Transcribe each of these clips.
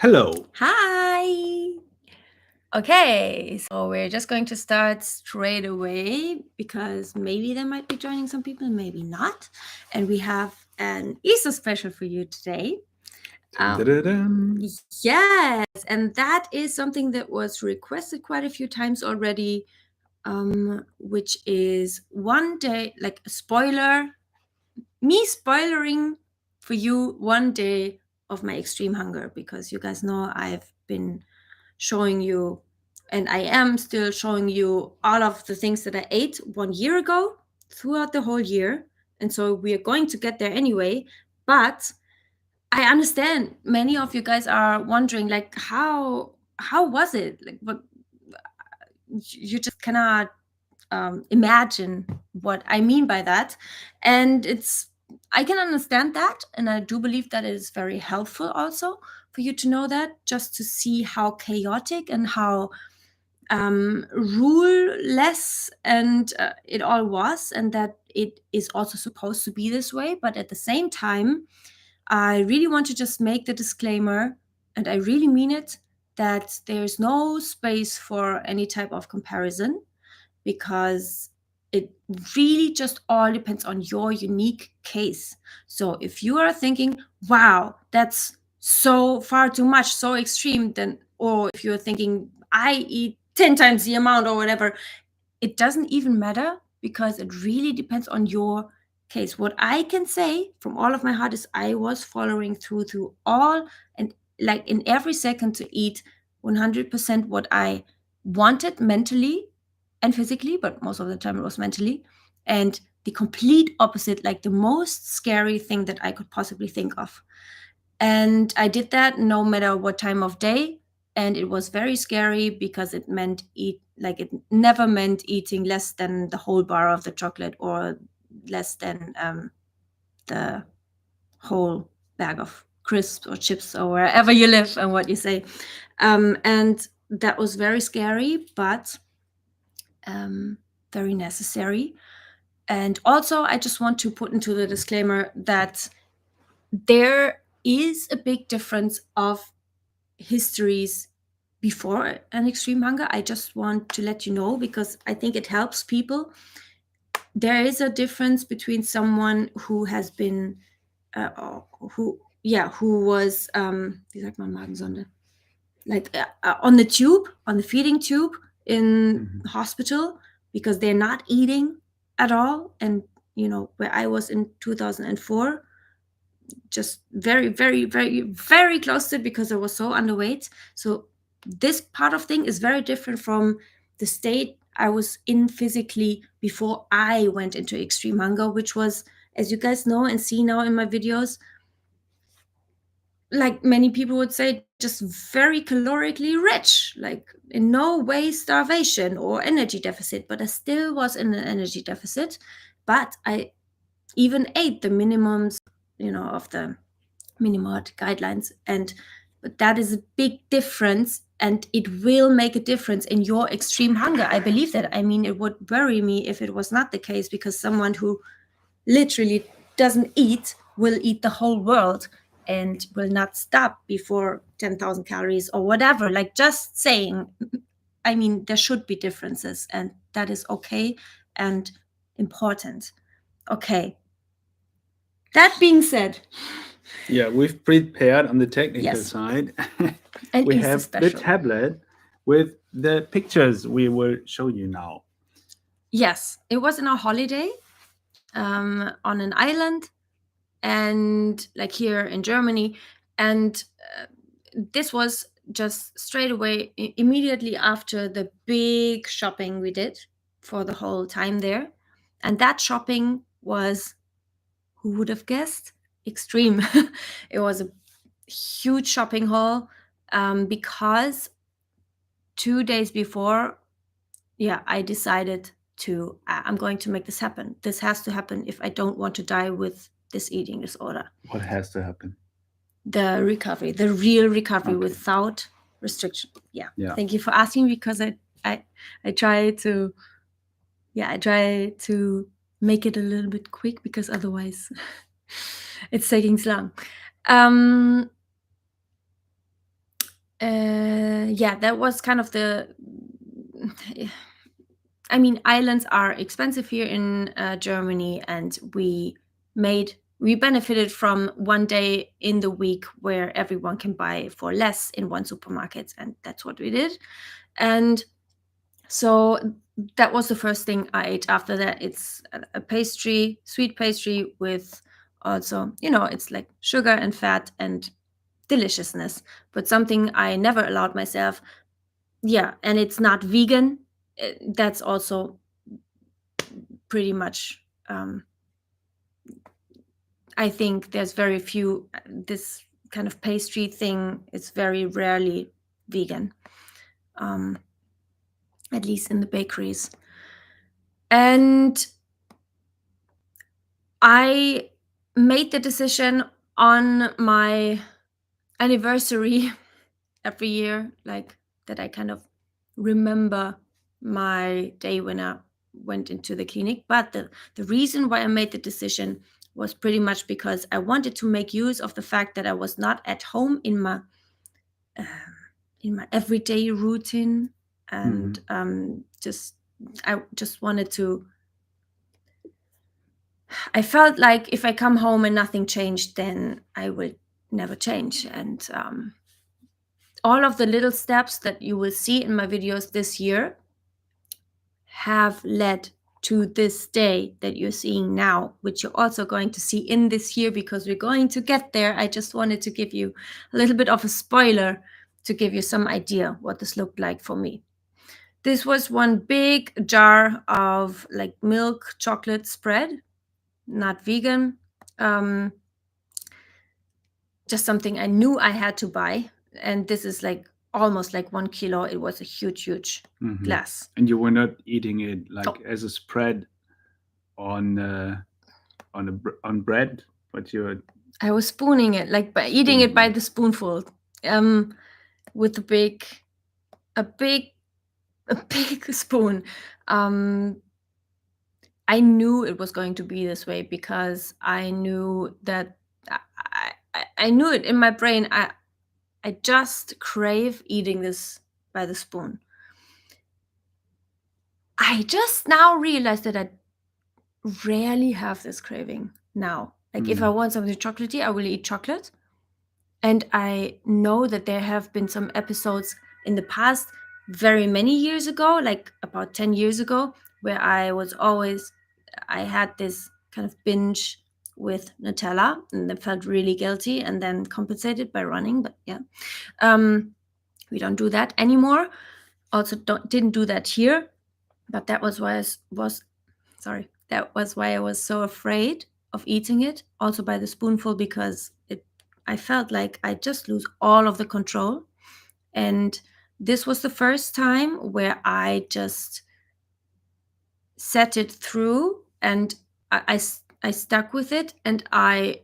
Hello. Hi. Okay, so we're just going to start straight away because maybe there might be joining some people, maybe not. And we have an Easter special for you today. Dun-dun-dun-dun. Yes, and that is something that was requested quite a few times already, which is one day, like a spoiler, me spoilering for you one day of my extreme hunger, because you guys know I've been showing you, and I am still showing you all of the things that I ate 1 year ago throughout the whole year. And so we are going to get there anyway. But I understand many of you guys are wondering, like, how was it? Like, what, you just cannot imagine what I mean by that. And I can understand that. And I do believe that it is very helpful also for you to know that, just to see how chaotic and how rule-less and it all was, and that it is also supposed to be this way. But at the same time, I really want to just make the disclaimer, and I really mean it, that there's no space for any type of comparison, because it really just all depends on your unique case. So if you are thinking, wow, that's so far too much, so extreme, then, or if you're thinking, I eat 10 times the amount or whatever, it doesn't even matter, because it really depends on your case. What I can say from all of my heart is I was following through all, and like in every second, to eat 100% what I wanted mentally and physically, but most of the time it was mentally. And the complete opposite, like the most scary thing that I could possibly think of. And I did that no matter what time of day. And it was very scary, because it meant it never meant eating less than the whole bar of the chocolate, or less than the whole bag of crisps or chips, or wherever you live and what you say. And that was very scary, but very necessary. And also, I just want to put into the disclaimer that there is a big difference of histories before an extreme hunger. I just want to let you know, because I think it helps people. There is a difference between someone who has been, who was, wie sagt man Magensonde? Like on the tube, on the feeding tube in hospital, because they're not eating at all. And, where I was in 2004, just very, very, very, very close to it, because I was so underweight. So this part of thing is very different from the state I was in physically before I went into extreme hunger, which was, as you guys know and see now in my videos, like many people would say, just very calorically rich, like in no way starvation or energy deficit. But I still was in an energy deficit. But I even ate the minimums, of the Minimart guidelines. But that is a big difference, and it will make a difference in your extreme hunger. I believe that. I mean, it would worry me if it was not the case, because someone who literally doesn't eat will eat the whole world and will not stop before 10,000 calories or whatever. Like, just saying, I mean, there should be differences, and that is okay and important. Okay. That being said, Yeah, we've prepared on the technical yes, side. an We Easter have the special. tablet with the pictures we will show you now. Yes, it was in a holiday on an island, and like here in Germany. And this was just straight away, immediately after the big shopping we did for the whole time there. And that shopping was, who would have guessed, extreme. It was a huge shopping haul, because 2 days before, I decided to, I'm going to make this happen. This has to happen if I don't want to die with this eating disorder. What has to happen? The recovery, the real recovery, Okay. without restriction. Yeah. Yeah. Thank you for asking, because I try to, I try to make it a little bit quick, because otherwise it's taking so long. Yeah, that was kind of I mean, islands are expensive here in Germany, and we benefited from one day in the week where everyone can buy for less in one supermarket, and that's what we did. And so that was the first thing I ate. After that, it's a pastry, sweet pastry with also, it's like sugar and fat and deliciousness, but something I never allowed myself. Yeah, and it's not vegan. That's also pretty much. I think there's very few. This kind of pastry thing is very rarely vegan, at least in the bakeries. And I made the decision on my anniversary every year, like that I kind of remember my day when I went into the clinic. But the reason why I made the decision was pretty much because I wanted to make use of the fact that I was not at home in my everyday routine, and I just wanted to. I felt like if I come home and nothing changed, then I would never change. And all of the little steps that you will see in my videos this year have led to this day that you're seeing now, which you're also going to see in this year, because we're going to get there. I just wanted to give you a little bit of a spoiler to give you some idea what this looked like for me. This was one big jar of like milk chocolate spread, not vegan. Just something I knew I had to buy. And this is like almost like 1 kilo. It was a huge glass. And you were not eating it like as a spread on bread, but I was spooning it, like by eating it by the spoonful, with a big spoon. I knew it was going to be this way because I knew that I knew it in my brain. I just crave eating this by the spoon. I just now realized that I rarely have this craving now. Like if I want something chocolatey, I will eat chocolate. And I know that there have been some episodes in the past, very many years ago, like about 10 years ago, where I had this kind of binge with Nutella, and I felt really guilty and then compensated by running. But yeah, we don't do that anymore. Also didn't do that here. But that was why I was so afraid of eating it, also by the spoonful, because I felt like I just lose all of the control. And this was the first time where I just set it through, and I stuck with it, and I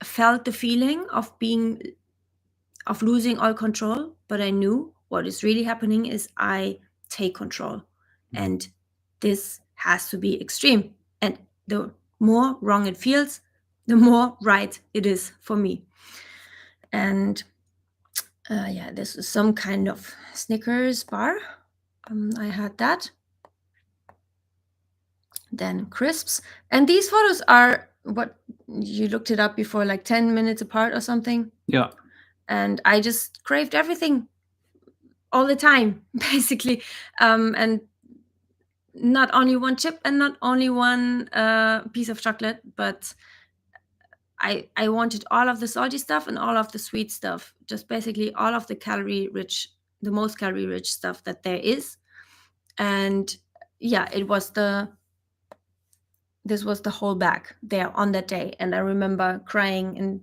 felt the feeling of losing all control. But I knew what is really happening is I take control, and this has to be extreme. And the more wrong it feels, the more right it is for me. And yeah, this is some kind of Snickers bar. I had that. Then crisps. And these photos are what you looked it up before, like 10 minutes apart or something. Yeah. And I just craved everything all the time, basically. And not only one chip and not only one piece of chocolate, but I wanted all of the salty stuff and all of the sweet stuff, just basically all of the most calorie rich stuff that there is. And yeah, this was the whole bag there on that day. And I remember crying in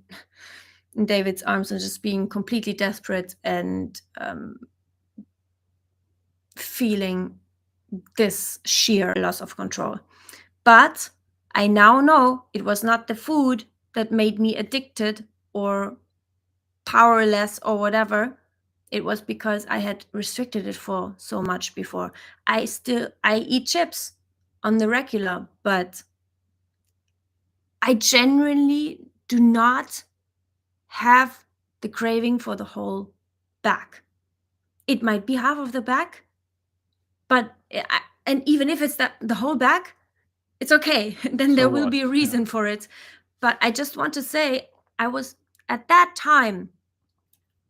David's arms and just being completely desperate and feeling this sheer loss of control. But I now know it was not the food that made me addicted or powerless or whatever. It was because I had restricted it for so much before. I eat chips on the regular, but I genuinely do not have the craving for the whole back. It might be half of the back, but and even if it's the whole back, it's okay. Then So there will what? be a reason for it. But I just want to say, I was at that time,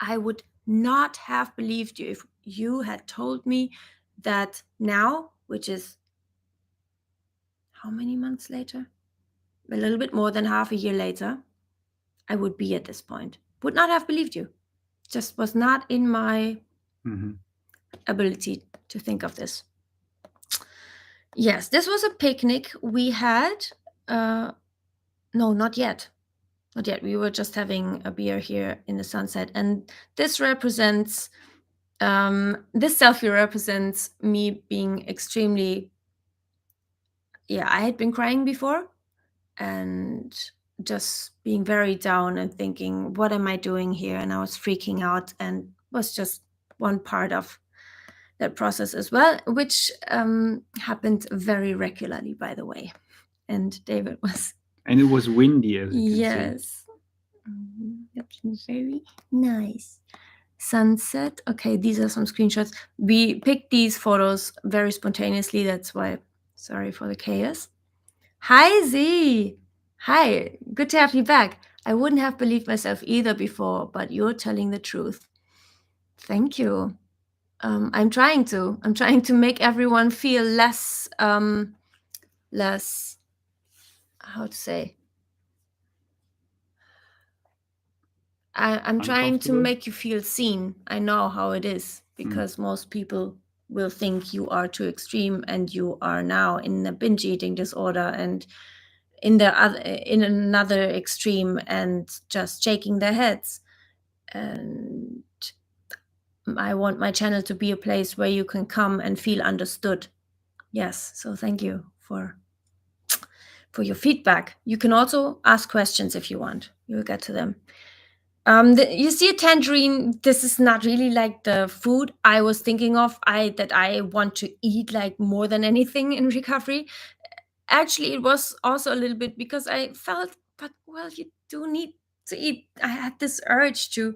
I would not have believed you if you had told me that now, which is how many months later? A little bit more than half a year later, I would be at this point. Would not have believed you. Just was not in my ability to think of this. Yes, this was a picnic we had. No, not yet. Not yet. We were just having a beer here in the sunset. And this represents, this selfie represents me being extremely, I had been crying before and just being very down and thinking, what am I doing here? And I was freaking out, and was just one part of that process as well, which happened very regularly, by the way. And David was. And it was windy, as you can see. Yes. That's very nice. Sunset. Okay, these are some screenshots. We picked these photos very spontaneously. That's why, sorry for the chaos. Hi, Z. Hi, good to have you back. I wouldn't have believed myself either before, but you're telling the truth. Thank you. I'm trying to make everyone feel less, how to say? I'm trying to make you feel seen. I know how it is, because most people will think you are too extreme and you are now in a binge eating disorder and in another extreme and just shaking their heads. And I want my channel to be a place where you can come and feel understood. Yes, so thank you for your feedback. You can also ask questions if you want. You'll get to them. You see a tangerine. This is not really like the food I was thinking of. That I want to eat like more than anything in recovery. Actually, it was also a little bit because I felt, but well, you do need to eat. I had this urge to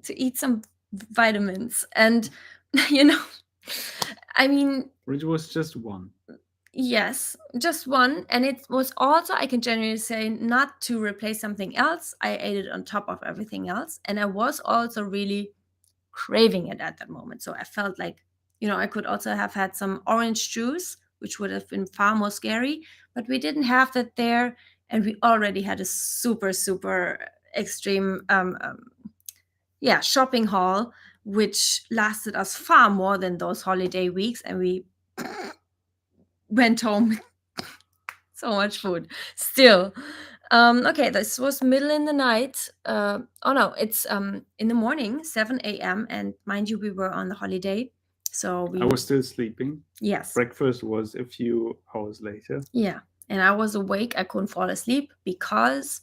eat some vitamins, and I mean, it was just one. Yes, just one. And it was also, I can genuinely say, not to replace something else. I ate it on top of everything else. And I was also really craving it at that moment. So I felt like, I could also have had some orange juice, which would have been far more scary. But we didn't have that there. And we already had a super, super extreme shopping haul, which lasted us far more than those holiday weeks. And we went home with so much food still. Okay, this was middle in the night. It's in the morning, 7 a.m. And mind you, we were on the holiday, so I was still sleeping. Yes. Breakfast was a few hours later. Yeah, and I was awake. I couldn't fall asleep because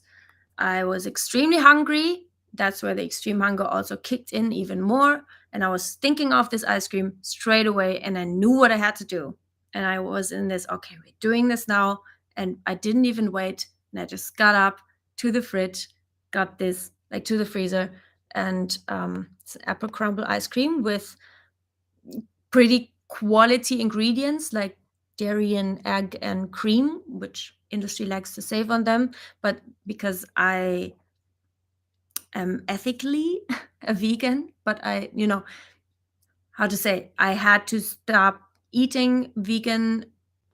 I was extremely hungry. That's where the extreme hunger also kicked in even more. And I was thinking of this ice cream straight away, and I knew what I had to do. And I was in this, okay, we're doing this now. And I didn't even wait. And I just got up to the fridge, got this, like to the freezer, and it's an apple crumble ice cream with pretty quality ingredients like dairy and egg and cream, which industry likes to save on them. But because I am ethically a vegan, but I, how to say, I had to stop eating vegan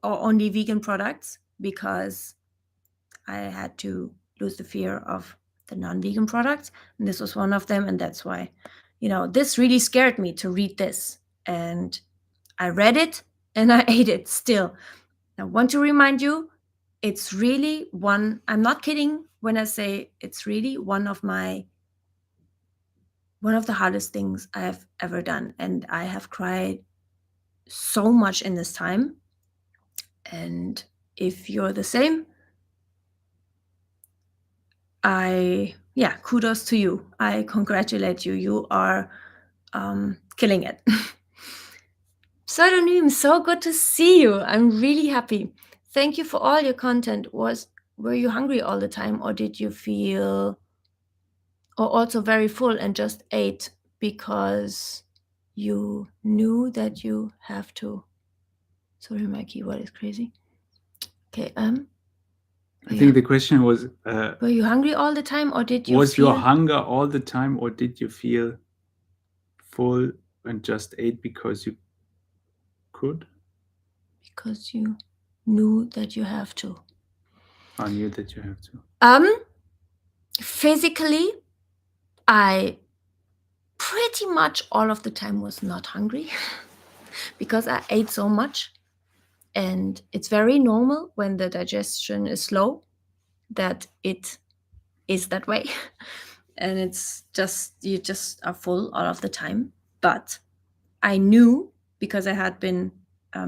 or only vegan products because I had to lose the fear of the non-vegan products. And this was one of them. And that's why, this really scared me to read this. And I read it and I ate it still. I want to remind you, it's really I'm not kidding when I say it's really one of the hardest things I have ever done. And I have cried so much in this time. And if you're the same, kudos to you. I congratulate you. You are killing it. Pseudonym, so good to see you. I'm really happy. Thank you for all your content. Were you hungry all the time, or did you feel or also very full and just ate because you knew that you have to. Sorry, my keyboard is crazy. Okay. I think the question was, were you hungry all the time, or did you was feel... your hunger all the time, or did you feel full and just ate because you could? Because you knew that you have to. I knew that you have to. Physically, I pretty much all of the time was not hungry because I ate so much. And it's very normal when the digestion is slow that it is that way. And it's just, you just are full all of the time. But I knew, because I had been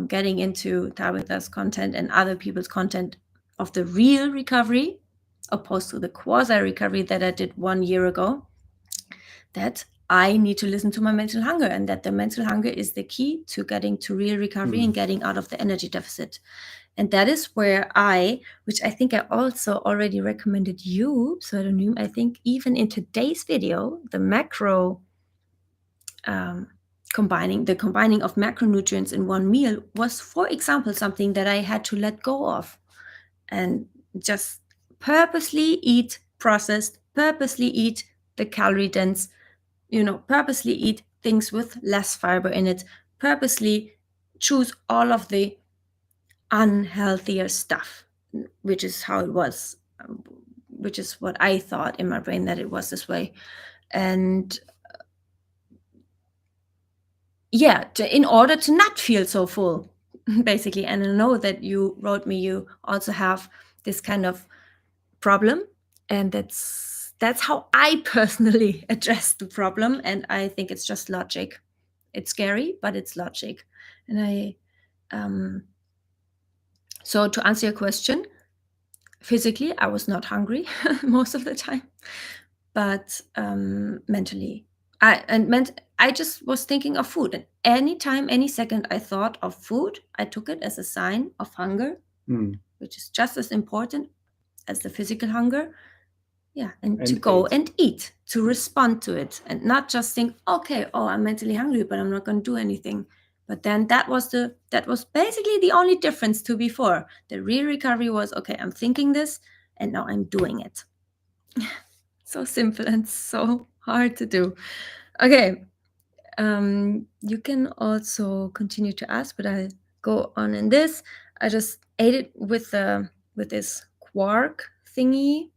getting into Tabitha's content and other people's content of the real recovery, opposed to the quasi recovery that I did 1 year ago, that I need to listen to my mental hunger, and that the mental hunger is the key to getting to real recovery and getting out of the energy deficit. And that is where which I think I also already recommended you, Pseudonym, I think even in today's video, the macro combining of macronutrients in one meal was, for example, something that I had to let go of and just purposely eat processed, purposely eat the calorie dense, purposely eat things with less fiber in it, purposely choose all of the unhealthier stuff, which is how it was, which is what I thought in my brain that it was this way. And yeah, in order to not feel so full, basically. And I know that you wrote me, you also have this kind of problem, and that's how I personally address the problem. And I think it's just logic. It's scary, but it's logic. And so to answer your question, physically I was not hungry most of the time, but mentally I just was thinking of food, and anytime, any second I thought of food, I took it as a sign of hunger, which is just as important as the physical hunger. Yeah, and to go and eat, to respond to it, and not just think, okay, I'm mentally hungry, but I'm not going to do anything. But then that was basically the only difference to before. The real recovery was, okay, I'm thinking this, and now I'm doing it. So simple and so hard to do. Okay, you can also continue to ask, but I'll go on in this. I just ate it with this quark thingy.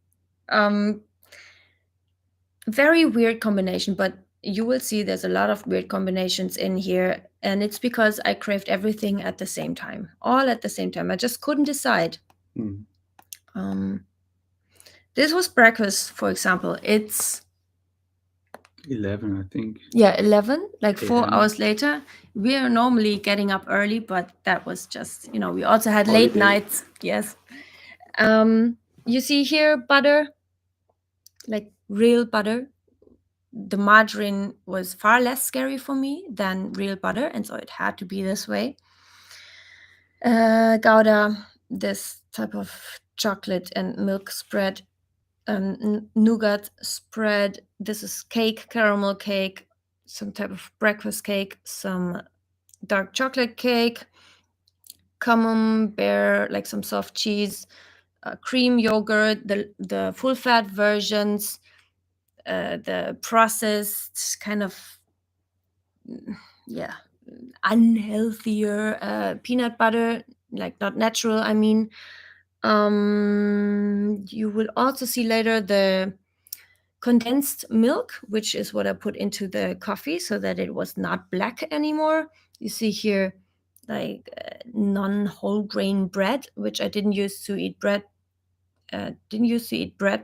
Very weird combination, but you will see there's a lot of weird combinations in here, and it's because I craved everything at the same time, all at the same time. I just couldn't decide. This was breakfast, for example. It's 11, I think. Yeah, 11, like 4 AM. hours later. We are normally getting up early, but that was just, we also had late nights. Yes. You see here butter, like real butter. The margarine was far less scary for me than real butter, and so it had to be this way. Gouda, this type of chocolate and milk spread, nougat spread. This is cake, caramel cake, some type of breakfast cake, some dark chocolate cake, camembert, like some soft cheese, cream yogurt, the full fat versions, the processed kind of unhealthier peanut butter, like not natural, I mean. You will also see later the condensed milk, which is what I put into the coffee so that it was not black anymore. You see here like non-whole grain bread, which I didn't used to eat bread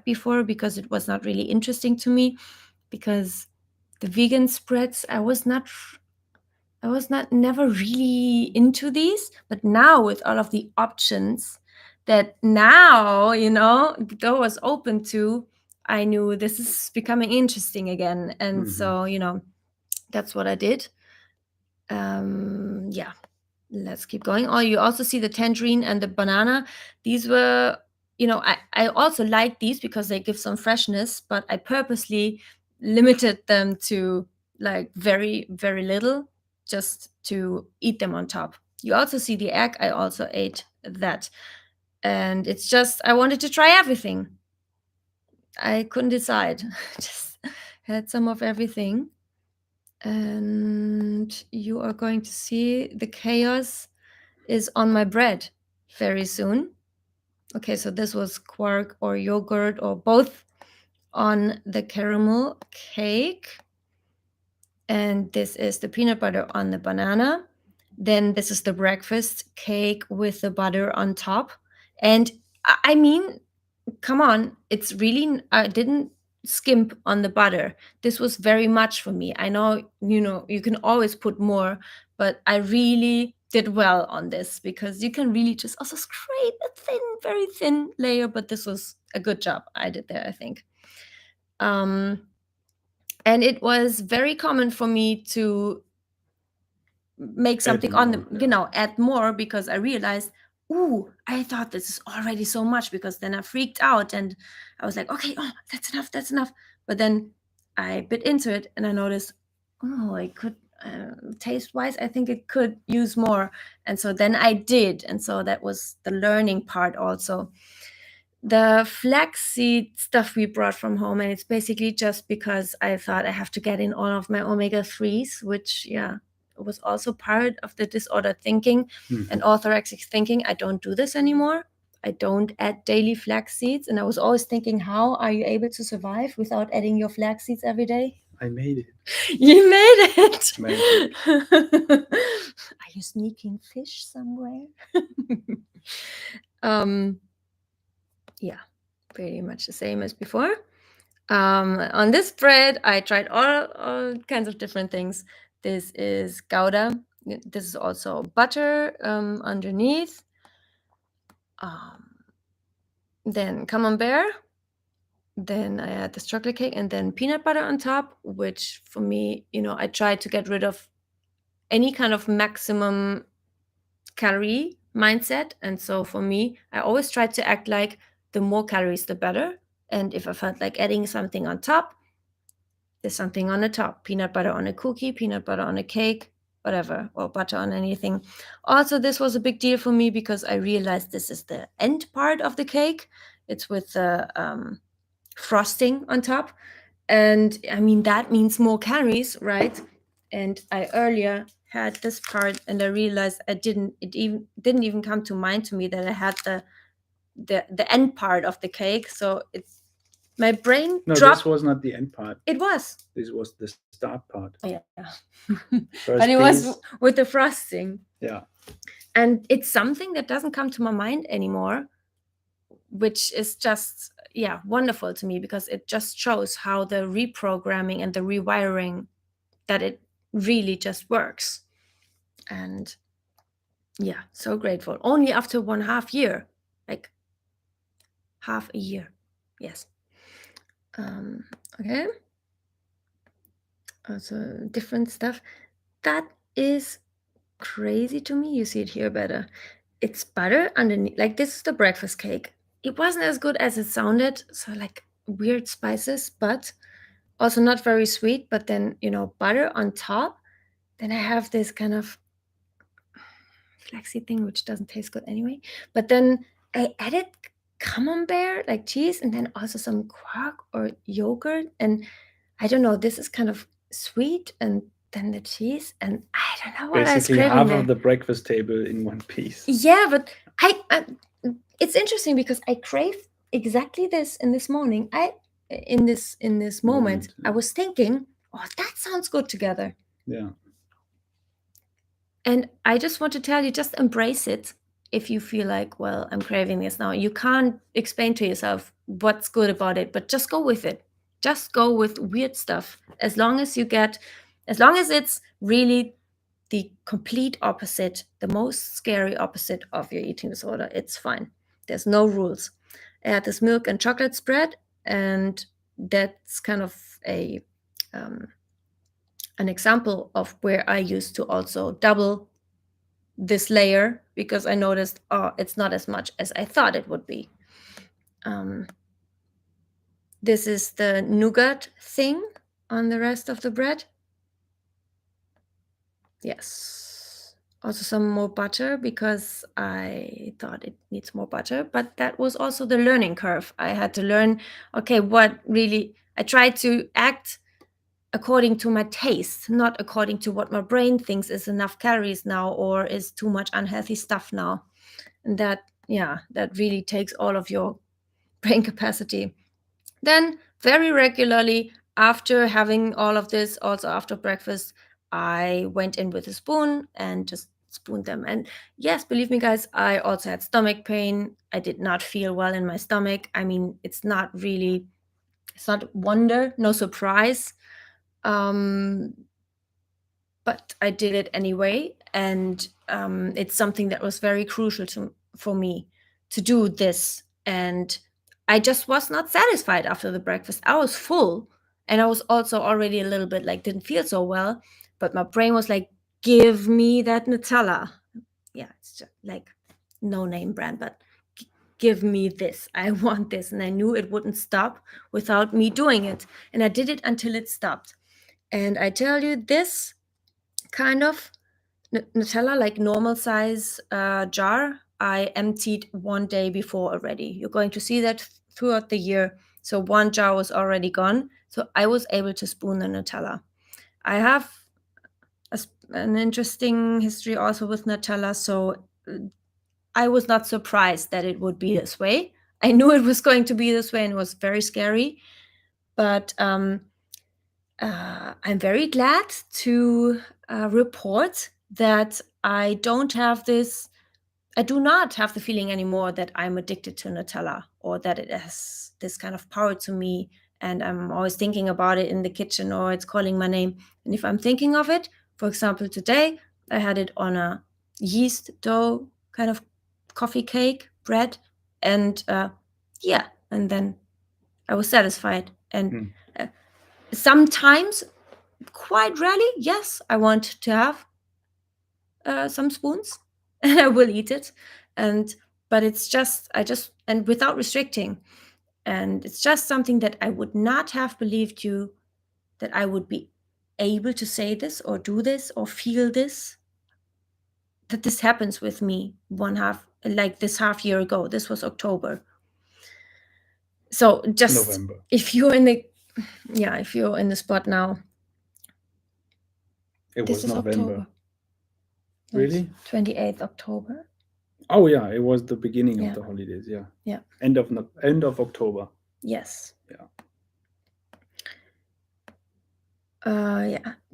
before because it was not really interesting to me, because the vegan spreads, I was never really into these. But now with all of the options that now, the door was open to, I knew this is becoming interesting again. And so, that's what I did. Let's keep going. Oh, you also see the tangerine and the banana. These were, I also like these because they give some freshness, but I purposely limited them to like very, very little, just to eat them on top. You also see the egg. I also ate that. And it's just, I wanted to try everything. I couldn't decide. Just had some of everything. And you are going to see the chaos is on my bread very soon. Okay, so this was quark or yogurt or both on the caramel cake. And this is the peanut butter on the banana. Then this is the breakfast cake with the butter on top. And I mean, come on, it's really, I didn't skimp on the butter. This was very much for me. I know, you can always put more, but I really did well on this because you can really just also scrape a thin, very thin layer, but this was a good job I did there, I think. And it was very common for me to make something on the, add more, because I realized, ooh, I thought this is already so much, because then I freaked out and I was like, okay, oh, that's enough. But then I bit into it and I noticed, oh, I could, taste wise, I think it could use more. And so then I did. And so that was the learning part also. The flaxseed stuff we brought from home, and it's basically just because I thought I have to get in all of my omega-3s, which, was also part of the disordered thinking and orthorexic thinking. I don't do this anymore. I don't add daily flax seeds. And I was always thinking, how are you able to survive without adding your flax seeds every day? I made it. You made it. Magic. Are you sneaking fish somewhere? Yeah, pretty much the same as before. On this bread, I tried all kinds of different things. This is Gouda. This is also butter underneath. Then camembert. Then I had this chocolate cake and then peanut butter on top, which for me, I tried to get rid of any kind of maximum calorie mindset. And so for me, I always tried to act like the more calories, the better. And if I felt like adding something on top, there's something on the top. Peanut butter on a cookie, peanut butter on a cake, whatever, or butter on anything. Also, this was a big deal for me because I realized this is the end part of the cake. It's with the frosting on top. And I mean, that means more calories, right? And I earlier had this part and I realized it didn't even come to mind to me that I had the end part of the cake. So it's my brain No, dropped. this was not the end part. It was. This was the start part. Yeah. First but it piece. was with the frosting. Yeah. And it's something that doesn't come to my mind anymore, which is just, wonderful to me, because it just shows how the reprogramming and the rewiring, that it really just works. And so grateful. Only after 1.5 year, like half a year. Yes. Okay. Also different stuff. That is crazy to me. You see it here better. It's butter underneath. Like, this is the breakfast cake. It wasn't as good as it sounded. So like weird spices, but also not very sweet. But then, butter on top. Then I have this kind of flaxseed thing, which doesn't taste good anyway. But then I added camembert, like cheese, and then also some quark or yogurt. And I don't know, this is kind of sweet, and then the cheese, and I don't know what Basically I was half craving of the breakfast table in one piece. Yeah, but it's interesting because I crave exactly this in this morning. In this moment, I was thinking, oh, that sounds good together. Yeah. And I just want to tell you, just embrace it. If you feel like, well, I'm craving this now, you can't explain to yourself what's good about it, but just go with it. Just go with weird stuff. As long as it's really the complete opposite, the most scary opposite of your eating disorder, it's fine. There's no rules. I had this milk and chocolate spread, and that's kind of an example of where I used to also double this layer, because I noticed, it's not as much as I thought it would be. This is the nougat thing on the rest of the bread. Yes. Also some more butter because I thought it needs more butter, but that was also the learning curve. I had to learn, okay, what really I tried to act according to my taste, not according to what my brain thinks is enough calories now or is too much unhealthy stuff now. And that, yeah, that really takes all of your brain capacity. Then, very regularly, after having all of this, also after breakfast, I went in with a spoon and just spooned them. And yes, believe me, guys, I also had stomach pain. I did not feel well in my stomach. I mean, it's not wonder, no surprise. But I did it anyway, and it's something that was very crucial for me to do this. And I just was not satisfied after the breakfast. I was full, and I was also already a little bit like didn't feel so well. But my brain was like, "Give me that Nutella." Yeah, it's just like no name brand, but give me this. I want this, and I knew it wouldn't stop without me doing it, and I did it until it stopped. And I tell you, this kind of Nutella, like normal size jar, I emptied one day before already. You're going to see that throughout the year. So one jar was already gone. So I was able to spoon the Nutella. I have an interesting history also with Nutella. So I was not surprised that it would be this way. I knew it was going to be this way and it was very scary. But I'm very glad to report that I do not have the feeling anymore that I'm addicted to Nutella or that it has this kind of power to me. And I'm always thinking about it in the kitchen or it's calling my name. And if I'm thinking of it, for example, today I had it on a yeast dough kind of coffee cake bread. And and then I was satisfied. And sometimes, quite rarely, yes, I want to have some spoons and I will eat it. But it's just and without restricting. And it's just something that I would not have believed you that I would be able to say this or do this or feel this. That this happens with me this half year ago. This was October. So just November. if you're in the spot now. It This was is November. October. Really? 28th October. Oh yeah, it was the beginning Yeah. of the holidays. Yeah. Yeah. End of October. Yes. Yeah.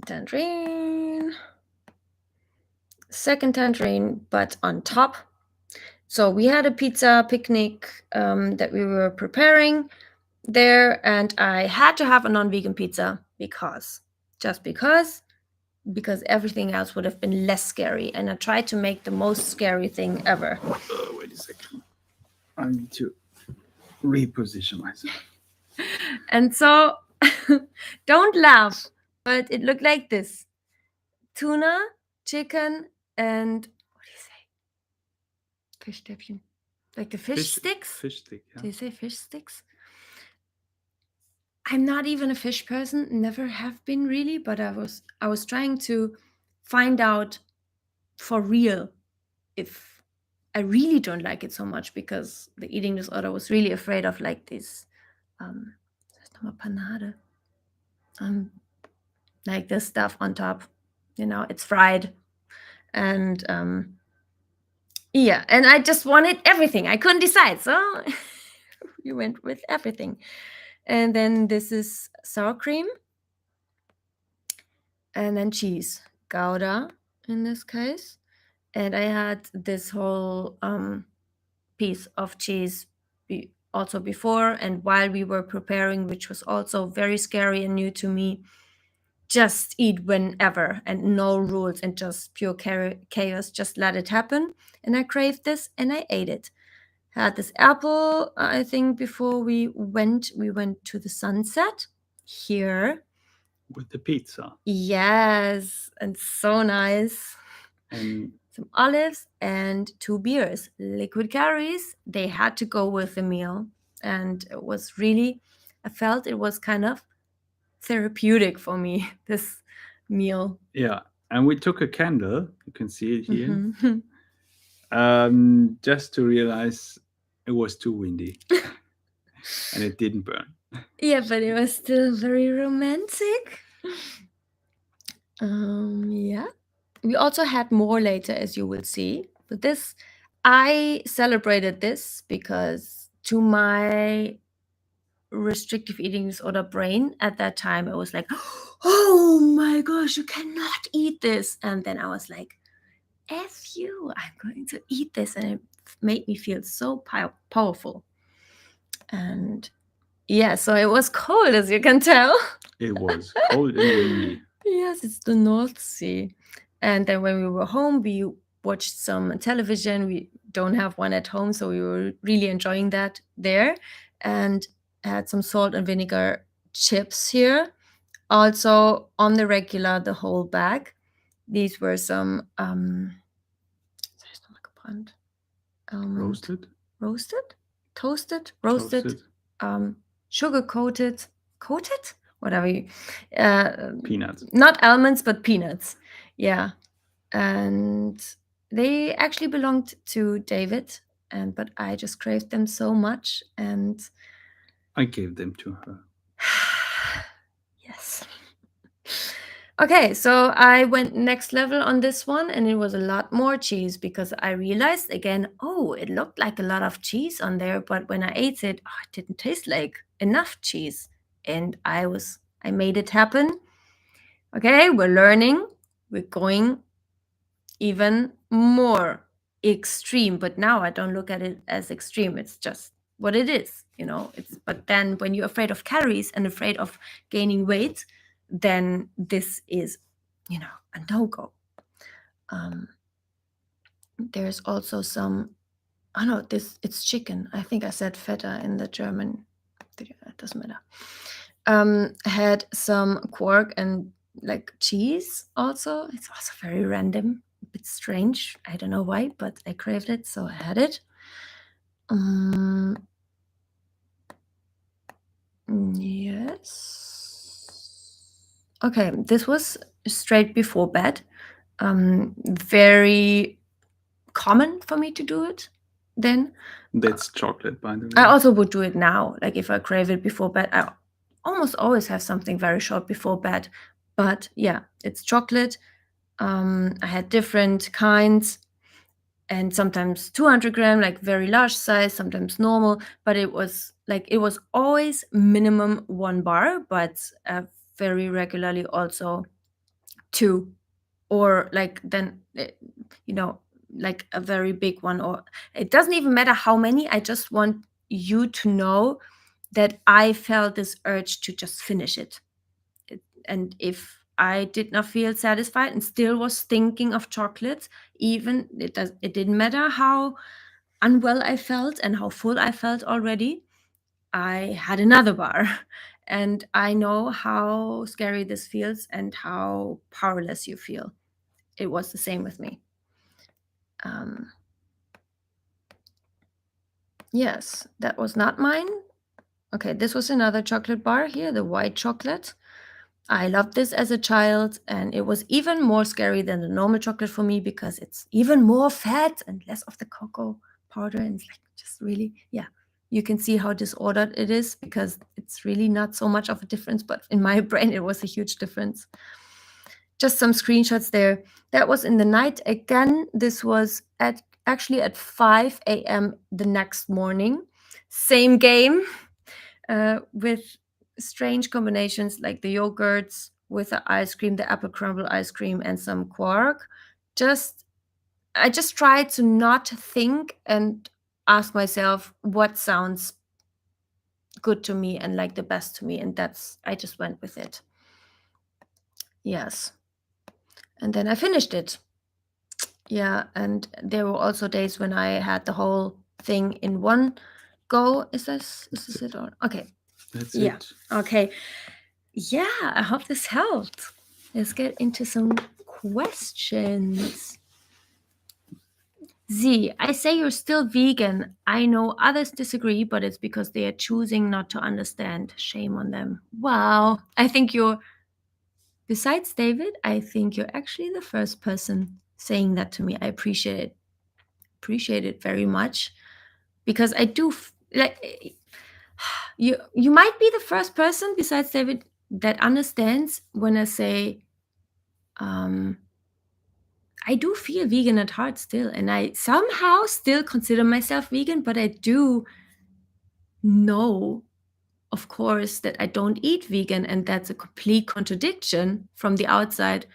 Tangerine. Second tangerine, but on top. So we had a pizza picnic that we were preparing there, and I had to have a non-vegan pizza because everything else would have been less scary, and I tried to make the most scary thing ever. Wait a second. I need to reposition myself. And so, don't laugh, but it looked like this: tuna, chicken, and what do you say? Fischstäbchen. Like the fish sticks? Fish stick, yeah. Do you say fish sticks? I'm not even a fish person, never have been really, but I was trying to find out for real if I really don't like it so much, because the eating disorder was really afraid of like this panade. Like this stuff on top. It's fried. And and I just wanted everything. I couldn't decide, so we went with everything. And then this is sour cream. And then cheese. Gouda, in this case. And I had this whole piece of cheese also before and while we were preparing, which was also very scary and new to me. Just eat whenever and no rules and just pure chaos. Just let it happen. And I craved this and I ate it. Had this apple, I think, before we went to the sunset here. With the pizza. Yes, and so nice. And some olives and 2 beers. Liquid calories, they had to go with the meal. And it was really, I felt it was kind of therapeutic for me, this meal. Yeah, And we took a candle, you can see it here, Mhm. just to realize it was too windy and it didn't burn. Yeah, but it was still very romantic. Yeah. We also had more later, as you will see. But this, I celebrated this because to my restrictive eating disorder brain at that time, it was like, oh my gosh, you cannot eat this. And then I was like, F you, I'm going to eat this. And it made me feel so powerful. And yeah, so it was cold, as you can tell. It was cold and windy. Yes, it's the North Sea. And then when we were home, we watched some television. We don't have one at home, so we were really enjoying that there. And had some salt and vinegar chips here. Also on the regular, the whole bag. These were some Roasted? roasted, toasted, sugar coated, whatever you, Peanuts. not almonds but peanuts. Yeah, and they actually belonged to David, and but I just craved them so much, and I gave them to her. yes. Okay, so I went next level on this one, and it was a lot more cheese because I realized again, oh, it looked like a lot of cheese on there, but when I ate it, oh, it didn't taste like enough cheese. And I made it happen. Okay, we're learning, we're going even more extreme, but now I don't look at it as extreme. It's just what it is, you know. It's but then when you're afraid of calories and afraid of gaining weight, then this is, you know, a no-go. There's also some, oh no, this it's chicken. I think I said feta in the German. It doesn't matter. Had some quark and like cheese also. It's also very random, a bit strange. I don't know why, but I craved it, so I had it. Yes. Okay, this was straight before bed. Very common for me to do it then. That's chocolate, by the way. I also would do it now. Like if I crave it before bed, I almost always have something very short before bed. But yeah, it's chocolate. I had different kinds, and sometimes 200 gram, like very large size, sometimes normal. But it was always minimum 1 bar, but very regularly also 2, or like then you know, like a very big one. Or it doesn't even matter how many. I just want you to know that I felt this urge to just finish it. And if I did not feel satisfied and still was thinking of chocolates, even it didn't matter how unwell I felt and how full I felt already, I had another bar. And I know how scary this feels and how powerless you feel. It was the same with me. Yes, that was not mine. Okay, this was another chocolate bar here, the white chocolate. I loved this as a child, and it was even more scary than the normal chocolate for me because it's even more fat and less of the cocoa powder. And it's like just really, yeah, you can see how disordered it is because it's really not so much of a difference, but in my brain, it was a huge difference. Just some screenshots there. That was in the night. Again, this was actually at 5 a.m. the next morning. Same game with strange combinations like the yogurts with the ice cream, the apple crumble ice cream, and some quark. I just tried to not think and ask myself what sounds good to me and like the best to me, and I just went with it. Yes. And then I finished it. Yeah, and there were also days when I had the whole thing in one go. Is this it? Or okay. That's yeah. it. Okay. Yeah, I hope this helped. Let's get into some questions. Z, I say you're still vegan. I know others disagree, but it's because they are choosing not to understand. Shame on them. Wow. I think you're Besides David, I think you're actually the first person saying that to me. I appreciate it very much, because I do like you might be the first person besides David that understands when I say I do feel vegan at heart still, and I somehow still consider myself vegan, but I do know, of course, that I don't eat vegan, and that's a complete contradiction from the outside.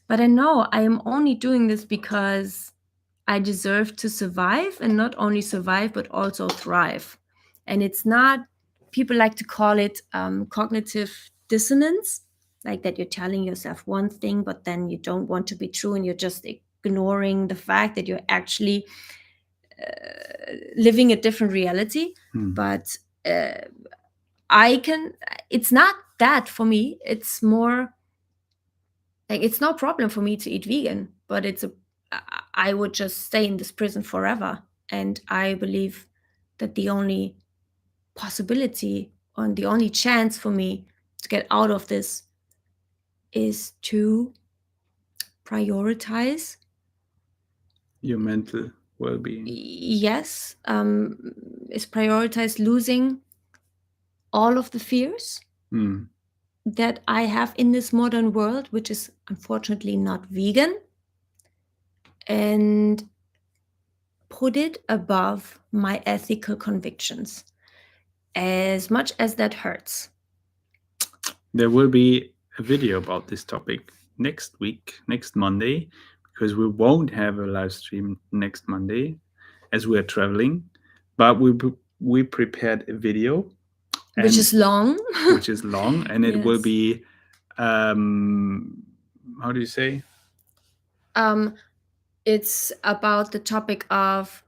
But I know I am only doing this because I deserve to survive, and not only survive, but also thrive. And it's not, people like to call it cognitive dissonance, like that you're telling yourself one thing, but then you don't want to be true, and you're just ignoring the fact that you're actually living a different reality. But it's not that for me. It's more like, it's no problem for me to eat vegan, but I would just stay in this prison forever. And I believe that the only possibility and the only chance for me to get out of this is to prioritize your mental well-being. Yes, is prioritize losing all of the fears that I have in this modern world, which is unfortunately not vegan, and put it above my ethical convictions, as much as that hurts. There will be a video about this topic next week, next Monday, because we won't have a live stream next Monday as we are traveling, but we prepared a video, Which is long. And it will Yes. be how do you say? It's about the topic of,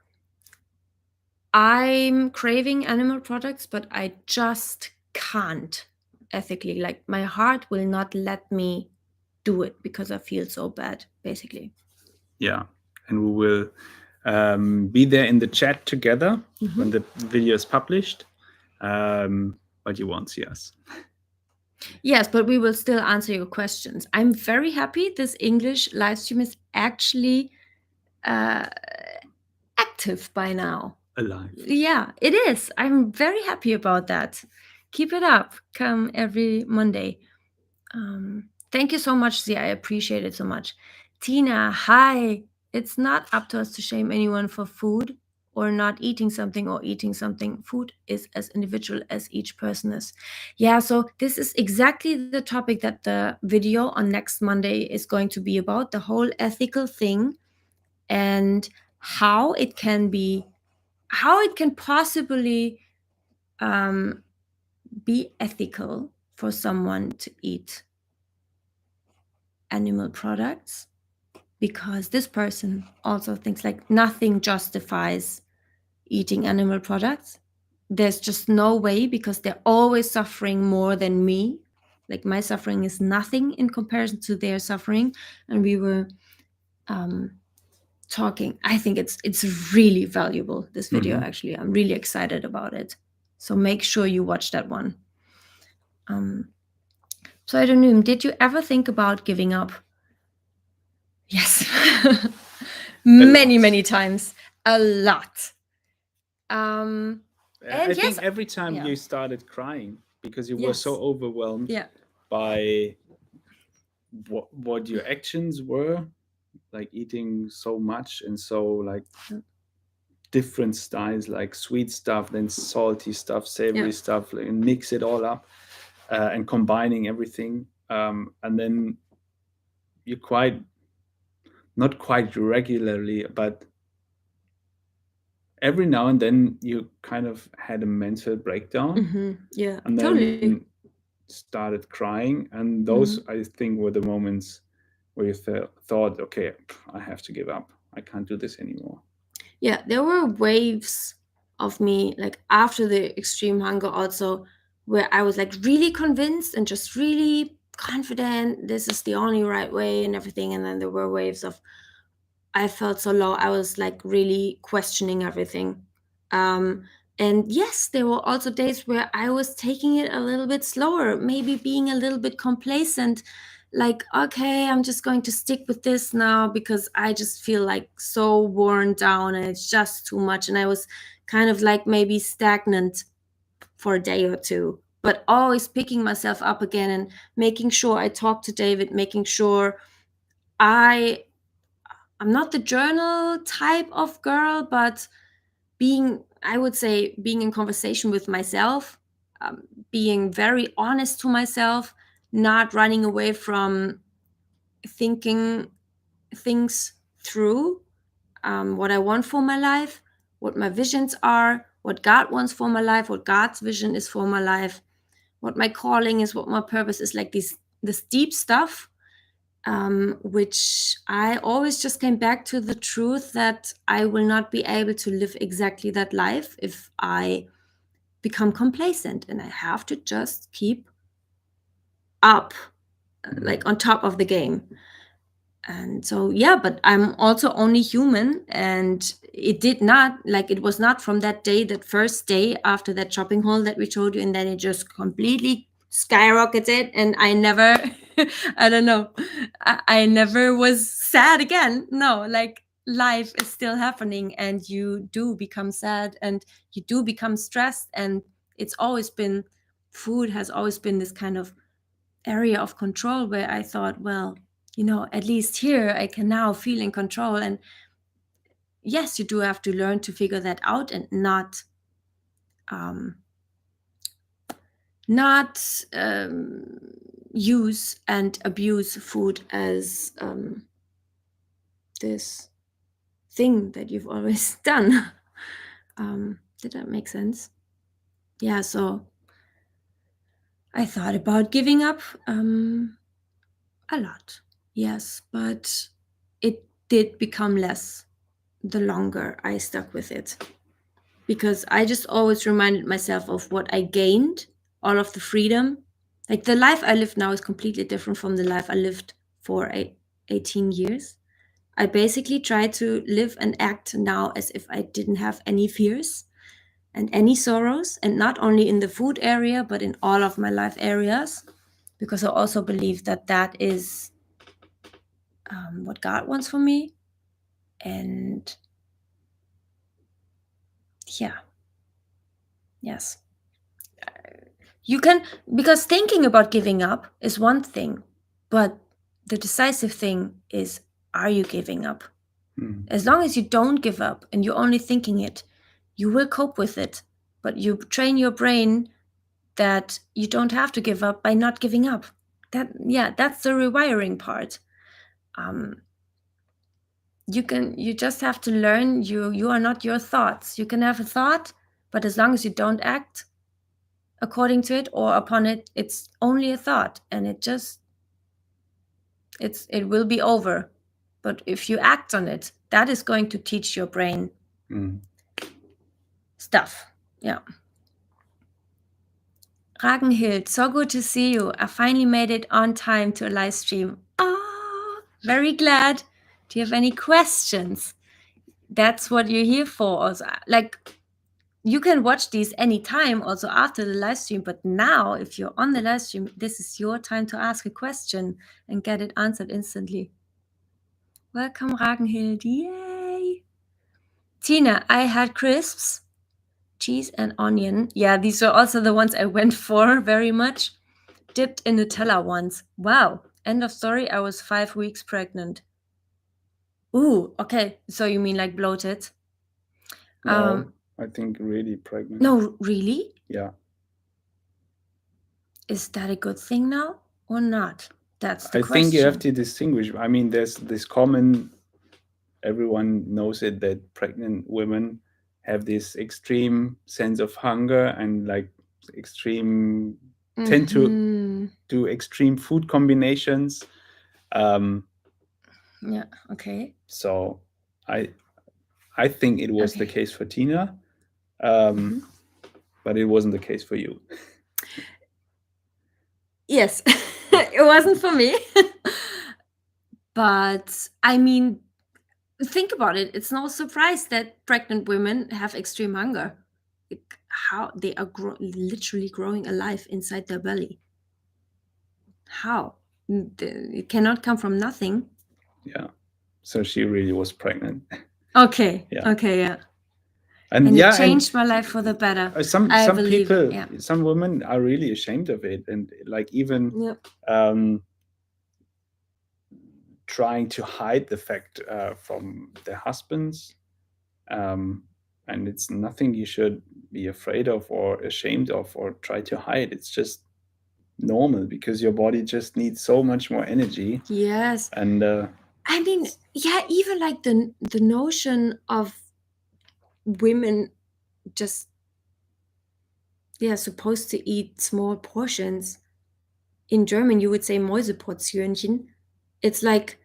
I'm craving animal products, but I just can't ethically. Like, my heart will not let me do it because I feel so bad, basically. Yeah, and we will be there in the chat together when the video is published, but you won't see us. Yes, but we will still answer your questions. I'm very happy this English live stream is actually active by now. Alive. Yeah, it is. I'm very happy about that. Keep it up. Come every Monday. Thank you so much, Zia. I appreciate it so much. Tina, hi. It's not up to us to shame anyone for food or not eating something or eating something. Food is as individual as each person is. Yeah, so this is exactly the topic that the video on next Monday is going to be about, the whole ethical thing, and how it can possibly be ethical for someone to eat animal products, because this person also thinks like nothing justifies eating animal products. There's just no way, because they're always suffering more than me. Like, my suffering is nothing in comparison to their suffering. And we were talking. I think it's really valuable, this video. Actually, I'm really excited about it, so make sure you watch that one. Pseudonym, did you ever think about giving up? Yes. Many times. A lot. I think every time you started crying because you were so overwhelmed by what your actions were, like eating so much and so like different styles, like sweet stuff, then salty stuff, savory stuff, like, and mix it all up and combining everything, and then you not quite regularly, but every now and then you kind of had a mental breakdown. And then started crying, and those I think were the moments where you thought, okay, I have to give up, I can't do this anymore. Yeah, there were waves of me, like after the extreme hunger also, where I was like really convinced and just really confident this is the only right way and everything. And then there were waves of, I felt so low, I was like really questioning everything. And yes, there were also days where I was taking it a little bit slower, maybe being a little bit complacent, like, okay, I'm just going to stick with this now because I just feel like so worn down and it's just too much. And I was kind of like maybe stagnant for a day or two, but always picking myself up again and making sure I talk to David, making sure I'm not the journal type of girl, but I would say being in conversation with myself, being very honest to myself, not running away from thinking things through, what I want for my life, what my visions are, what God wants for my life, what God's vision is for my life, what my calling is, what my purpose is, like this deep stuff, which I always just came back to the truth that I will not be able to live exactly that life if I become complacent, and I have to just keep up, like on top of the game. And so, yeah, but I'm also only human, and it was not from that day, that first day after that shopping haul that we told you, and then it just completely skyrocketed, and I never I don't know, I never was sad again. No, like, life is still happening, and you do become sad, and you do become stressed, and food has always been this kind of area of control where I thought, well, at least here I can now feel in control. And yes, you do have to learn to figure that out and not use and abuse food as this thing that you've always done. Did that make sense? Yeah, so I thought about giving up a lot. Yes, but it did become less the longer I stuck with it, because I just always reminded myself of what I gained, all of the freedom. Like, the life I live now is completely different from the life I lived for 18 years. I basically try to live and act now as if I didn't have any fears and any sorrows, and not only in the food area, but in all of my life areas, because I also believe that that is what God wants for me. And yeah, yes. You can, because thinking about giving up is one thing, but the decisive thing is, are you giving up? As long as you don't give up and you're only thinking it, you will cope with it. But you train your brain that you don't have to give up by not giving up. That's the rewiring part. You just have to learn you are not your thoughts. You can have a thought, but as long as you don't act according to it or upon it, it's only a thought, and it will be over. But if you act on it, that is going to teach your brain stuff. Yeah. Ragnhild, so good to see you. I finally made it on time to a live stream. Very glad. Do you have any questions? That's what you're here for. Also, like, you can watch these anytime also after the live stream, but now if you're on the live stream, this is your time to ask a question and get it answered instantly. Welcome, Ragnhild. Yay! Tina, I had crisps, cheese and onion. Yeah, these are also the ones I went for very much. Dipped in Nutella once. Wow. End of story. I was 5 weeks pregnant. Ooh, okay. So you mean like bloated? No, I think really pregnant. No, really? Yeah. Is that a good thing now or not? That's the question. I think you have to distinguish. I mean, there's this common, everyone knows it, that pregnant women have this extreme sense of hunger and like extreme tend to do extreme food combinations. Yeah, okay. So I think it was the case for Tina, but it wasn't the case for you. Yes, it wasn't for me. But I mean, think about it. It's no surprise that pregnant women have extreme hunger. How they are literally growing alive inside their belly. How? it cannot come from nothing. Yeah. So she really was pregnant. Okay. Yeah. Okay. Yeah. And it changed my life for the better. Some people, some women are really ashamed of it, and like even trying to hide the fact from their husbands. And it's nothing you should be afraid of or ashamed of or try to hide. It's just normal because your body just needs so much more energy. Yes. And I mean, yeah, even like the notion of women just supposed to eat small portions. In German you would say Mäuseportionchen. It's like,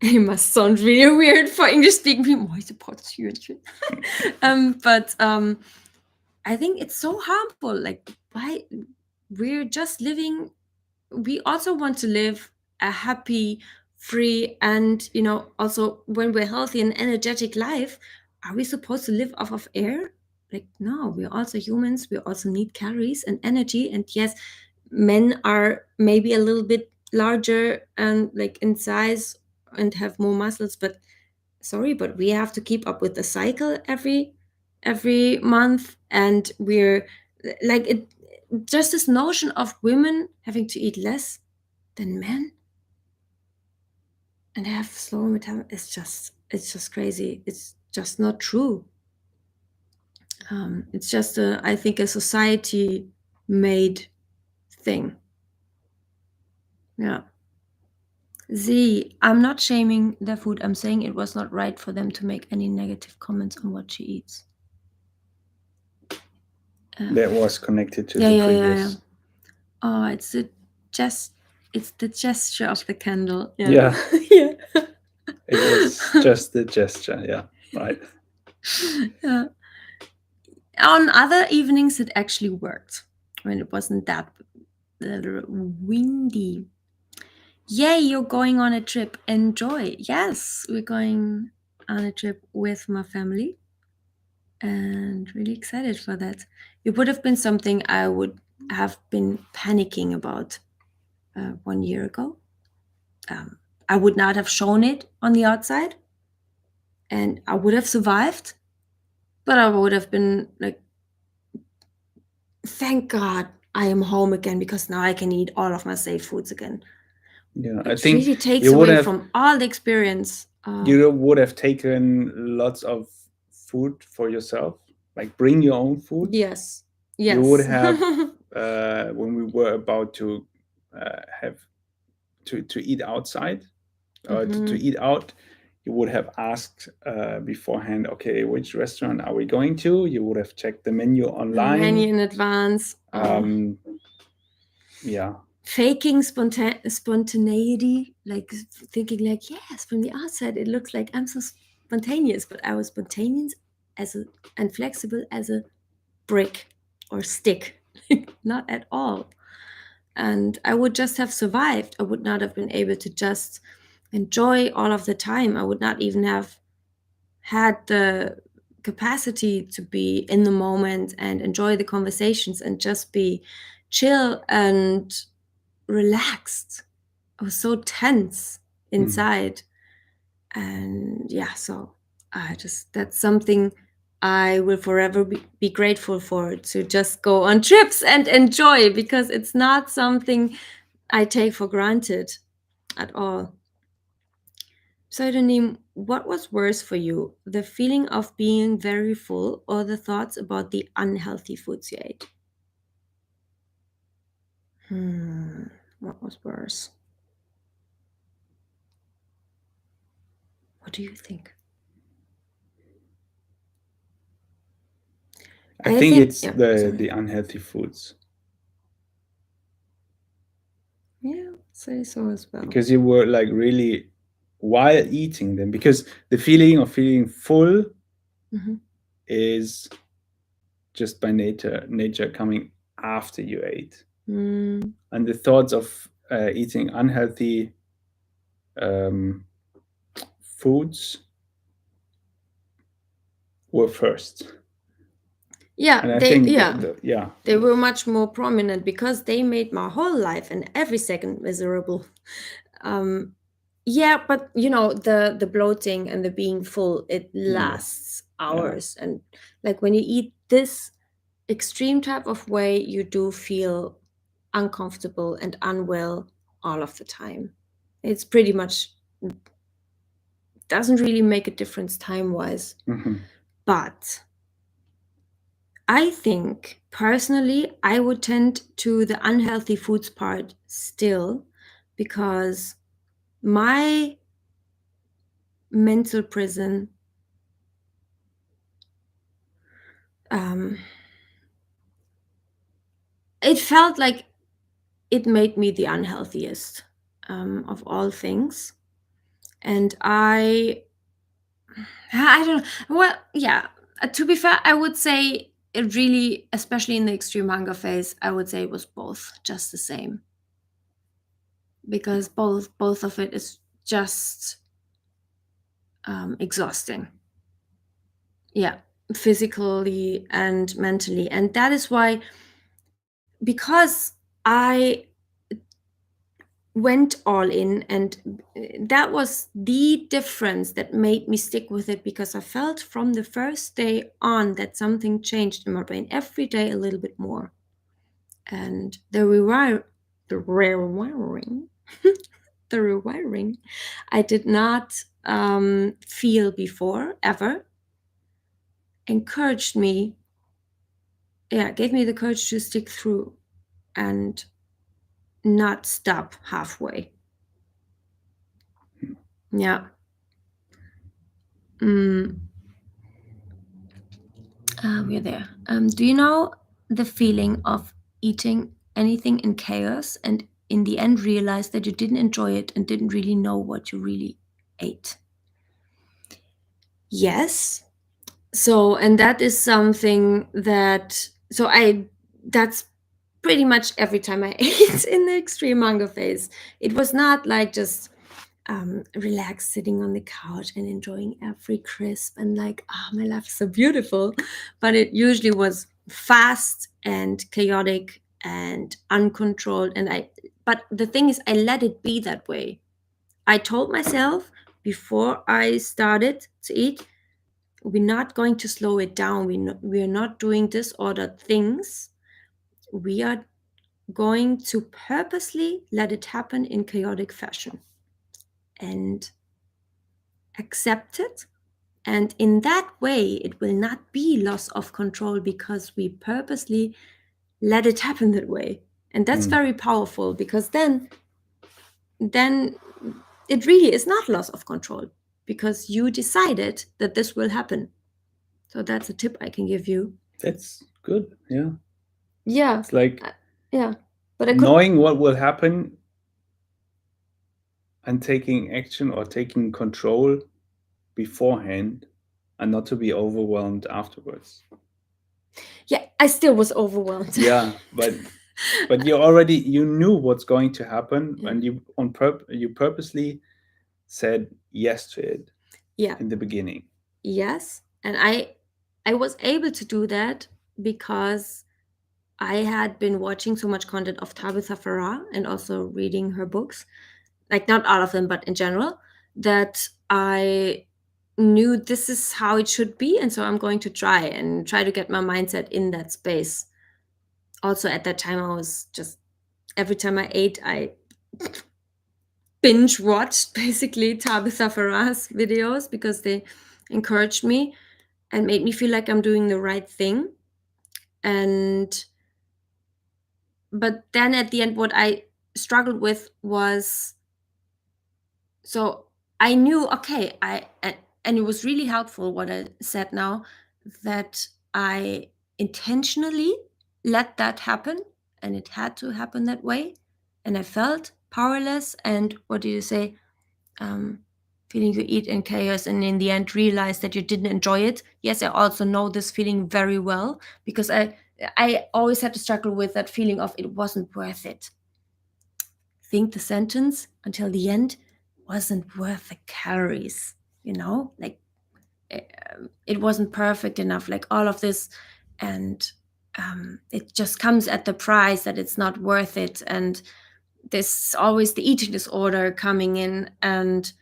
it must sound really weird for English speaking people, Mäuseportionchen. But I think it's so harmful. Like, why? We're just living, we also want to live a happy, free, and also when we're healthy and energetic life. Are we supposed to live off of air? Like, no, we're also humans. We also need calories and energy. And yes, men are maybe a little bit larger and like in size and have more muscles, but sorry, but we have to keep up with the cycle every month. And we're like, it just this notion of women having to eat less than men and have slower metabolism, it's just crazy. It's just not true. It's just I think a society made thing. Yeah. I'm not shaming their food. I'm saying it was not right for them to make any negative comments on what she eats. That was connected to the previous. Yeah. Oh, it's the gesture of the candle. Yeah. Yeah. It was just the gesture. Yeah. Right. Yeah. On other evenings, it actually worked when it wasn't that windy. Yay, you're going on a trip. Enjoy. Yes, we're going on a trip with my family. And really excited for that. It would have been something I would have been panicking about 1 year ago. I would not have shown it on the outside, and I would have survived, but I would have been like, thank God I am home again, because now I can eat all of my safe foods again. Yeah, I think really takes away from all the experience. You would have taken lots of food for yourself, like bring your own food. Yes. You would have when we were about to have to eat outside or to eat out, you would have asked beforehand, okay, which restaurant are we going to? You would have checked the menu online. Menu in advance. Yeah. Faking spontaneity, like thinking like, yes, from the outside it looks like I'm so spontaneous, but I was spontaneous and flexible as a brick or stick. Not at all. And I would just have survived. I would not have been able to just enjoy all of the time. I would not even have had the capacity to be in the moment and enjoy the conversations and just be chill and relaxed. I was so tense inside. And yeah, so that's something I will forever be grateful for, to just go on trips and enjoy, because it's not something I take for granted at all. Pseudonym, what was worse for you, the feeling of being very full or the thoughts about the unhealthy foods you ate? What was worse? What do you think? I think it's the unhealthy foods. Yeah, say so as well. Because you were like really, while eating them, because the feeling of feeling full is just by nature coming after you ate. And the thoughts of eating unhealthy foods were first. Yeah, And I they think yeah they were much more prominent because they made my whole life and every second miserable. Yeah, but the bloating and the being full, it lasts hours. And like when you eat this extreme type of way, you do feel uncomfortable and unwell all of the time. It's pretty much doesn't really make a difference time-wise. But I think personally I would tend to the unhealthy foods part still, because my mental prison it felt like it made me the unhealthiest of all things. And I don't know. Well, yeah, to be fair, I would say it really, especially in the extreme hunger phase, I would say it was both just the same, because both of it is just exhausting. Yeah, physically and mentally. And that is why, because I went all in, and that was the difference that made me stick with it, because I felt from the first day on that something changed in my brain every day a little bit more. And the rewiring the rewiring I did not feel before ever encouraged me, gave me the courage to stick through and not stop halfway. Yeah. We're there. Do you know the feeling of eating anything in chaos and in the end realize that you didn't enjoy it and didn't really know what you really ate? Yes. So, and that is something that's pretty much every time I ate in the extreme hunger phase. It was not like just relaxed sitting on the couch and enjoying every crisp and like, my life is so beautiful. But it usually was fast and chaotic and uncontrolled. But the thing is, I let it be that way. I told myself before I started to eat, we're not going to slow it down. We're not doing disordered things. We are going to purposely let it happen in chaotic fashion and accept it. And in that way, it will not be loss of control because we purposely let it happen that way. And that's very powerful, because then it really is not loss of control, because you decided that this will happen. So that's a tip I can give you. That's good. Yeah. Yeah. It's like but knowing what will happen and taking action or taking control beforehand, and not to be overwhelmed afterwards. Yeah, I still was overwhelmed. Yeah, but you knew what's going to happen, and you purposely said yes to it. Yeah. In the beginning. Yes, and I was able to do that because I had been watching so much content of Tabitha Farah and also reading her books, like not all of them, but in general, that I knew this is how it should be. And so I'm going to try to get my mindset in that space. Also, at that time, I was just, every time I ate, I binge watched basically Tabitha Farah's videos, because they encouraged me and made me feel like I'm doing the right thing. But then at the end, what I struggled with was, so I knew, okay, and it was really helpful what I said now, that I intentionally let that happen, and it had to happen that way. And I felt powerless. And what do you say? Feeling you eat in chaos and in the end realize that you didn't enjoy it. Yes, I also know this feeling very well, because I always had to struggle with that feeling of it wasn't worth it. Think the sentence until the end wasn't worth the calories, like it wasn't perfect enough, like all of this and it just comes at the price that it's not worth it. And there's always the eating disorder coming in. And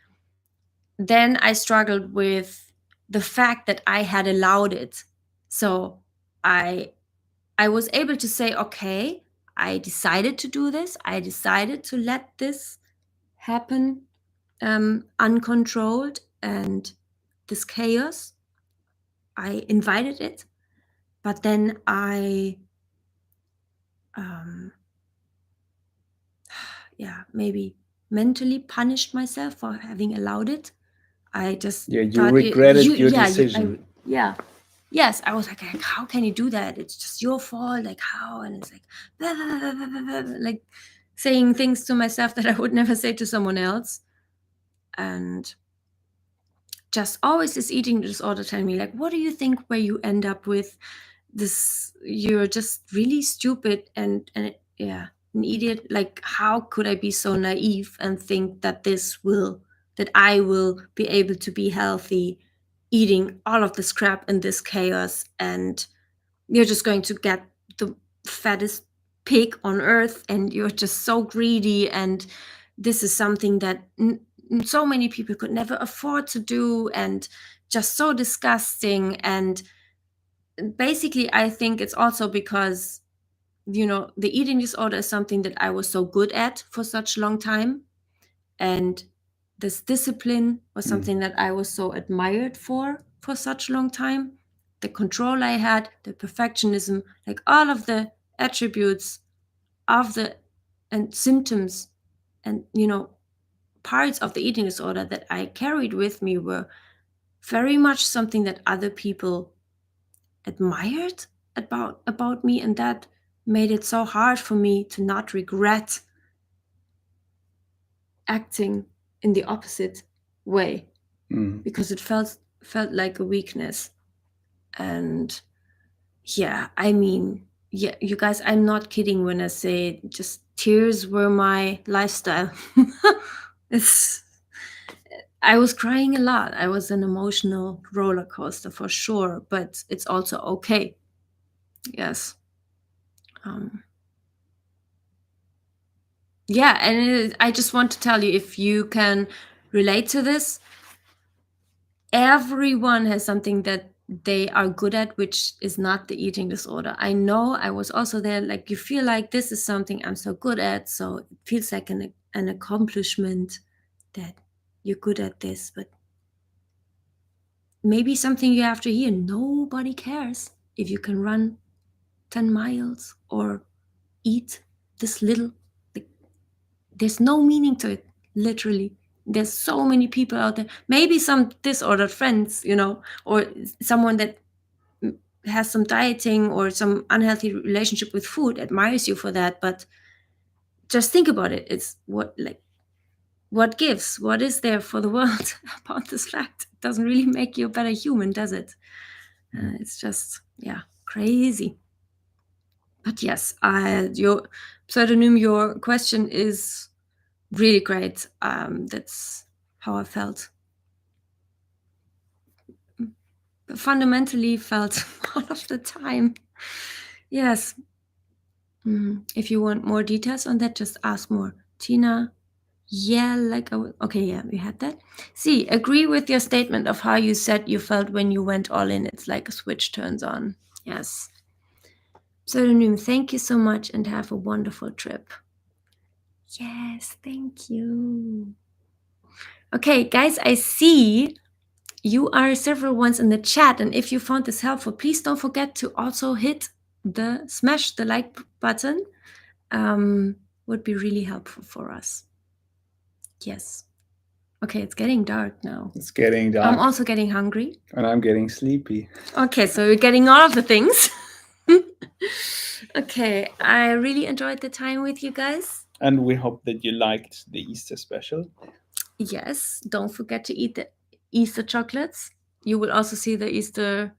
then I struggled with the fact that I had allowed it. So I was able to say, okay, I decided to do this. I decided to let this happen uncontrolled, and this chaos, I invited it. But then I maybe mentally punished myself for having allowed it. I just you regretted your decision. Yes, I was like, how can you do that? It's just your fault. Like, how? And it's like, blah, blah, blah, blah, blah, blah, like saying things to myself that I would never say to someone else. And just always this eating disorder telling me, like, what do you think where you end up with this? You're just really stupid and an idiot. Like, how could I be so naive and think that I will be able to be healthy eating all of this crap and this chaos, and you're just going to get the fattest pig on earth, and you're just so greedy, and this is something that so many people could never afford to do, and just so disgusting. And basically, I think it's also because, the eating disorder is something that I was so good at for such a long time, and this discipline was something that I was so admired for such a long time. The control I had, the perfectionism, like all of the attributes of and symptoms and, parts of the eating disorder that I carried with me were very much something that other people admired about me, and that made it so hard for me to not regret acting in the opposite way, because it felt like a weakness. And you guys, I'm not kidding when I say just tears were my lifestyle. I was crying a lot. I was an emotional roller coaster for sure, but it's also okay. Yes. And I just want to tell you, if you can relate to this, everyone has something that they are good at, which is not the eating disorder. I know, I was also there. Like, you feel like this is something I'm so good at, so it feels like an accomplishment that you're good at this. But maybe something you have to hear: nobody cares if you can run 10 miles or eat this little. Like, there's no meaning to it, literally. There's so many people out there, maybe some disordered friends, or someone that has some dieting or some unhealthy relationship with food admires you for that. But just think about it. It's what gives? What is there for the world about this fact? It doesn't really make you a better human, does it? It's just, crazy. But yes, your pseudonym, your question is really great. That's how I felt. Fundamentally felt all of the time. Yes. If you want more details on that, just ask more. Tina, we had that. See, agree with your statement of how you said you felt when you went all in. It's like a switch turns on. Yes. Pseudonym, thank you so much and have a wonderful trip. Yes, thank you. Okay, guys, I see you are several ones in the chat, and if you found this helpful, please don't forget to also smash the like button. Would be really helpful for us. Yes. Okay, it's getting dark now. It's getting dark. I'm also getting hungry. And I'm getting sleepy. Okay, so we're getting all of the things. Okay, I really enjoyed the time with you guys. And we hope that you liked the Easter special. Yes, don't forget to eat the Easter chocolates. You will also see the Easter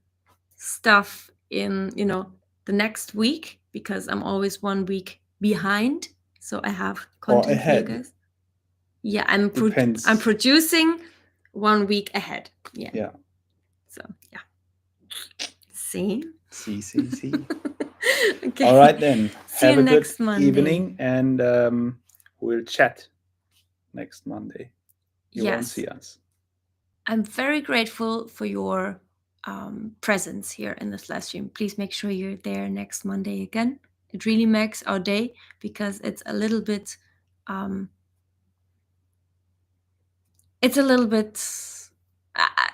stuff in, the next week, because I'm always 1 week behind. So I have content for you guys. Yeah, I'm producing 1 week ahead. Yeah. So, yeah. See? See. Okay. All right then. See Have you a good next Monday. evening, and we'll chat next Monday. You won't see us. I'm very grateful for your presence here in this live stream. Please make sure you're there next Monday again. It really makes our day, because it's a little bit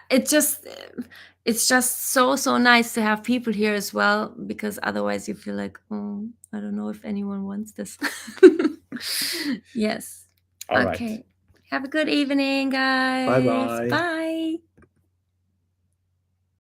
it's just so nice to have people here as well, because otherwise you feel like, oh, I don't know if anyone wants this. Yes. All okay. Right. Have a good evening, guys. Bye-bye. Bye.